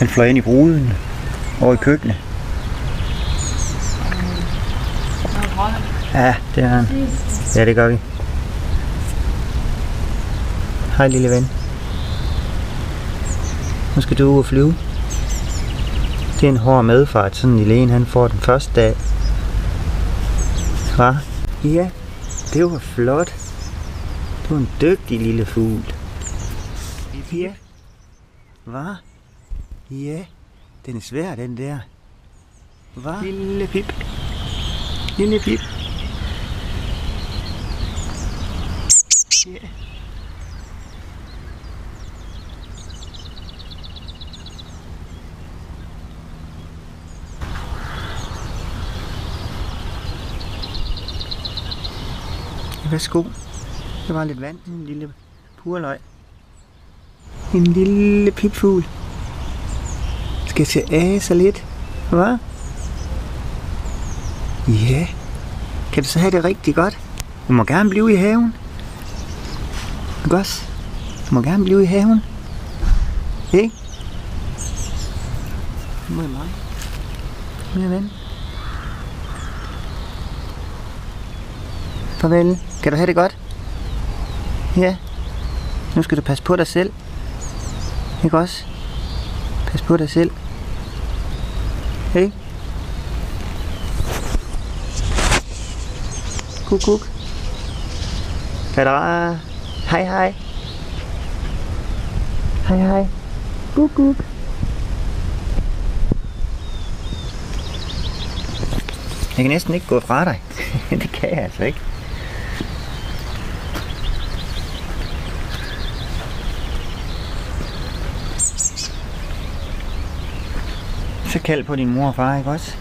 Han fløj ind i ruden over i køkkenet. Ja, det er han. Ja, det gør vi. Hej lille ven. Nu skal du ud og flyve. Det er en hård medfart, sådan en lille han får den første dag. Hva? Ja, det var flot. Du er en dygtig lille fugl. Ja. Hva? Ja, den er svær, den der. Hva? Lille pip. Lille pip. Ja. Værsgo. Der var lidt vand i en lille purløg. En lille pipfugl. Skal til ase lidt. Hva? Ja. Kan du så have det rigtig godt? Du må gerne blive i haven. Godt. Du må gerne blive i haven. Ikke? Nu er mig. Min ven. Farvel. Kan du have det godt? Ja. Nu skal du passe på dig selv. Ikke også? Pas på dig selv. Hey. Kuk, kuk. Tada. Hej, hej. Hej, hej. Kuk, kuk. Jeg kan næsten ikke gå fra dig. Det kan jeg altså ikke. Så kald på din mor og far, ikke også?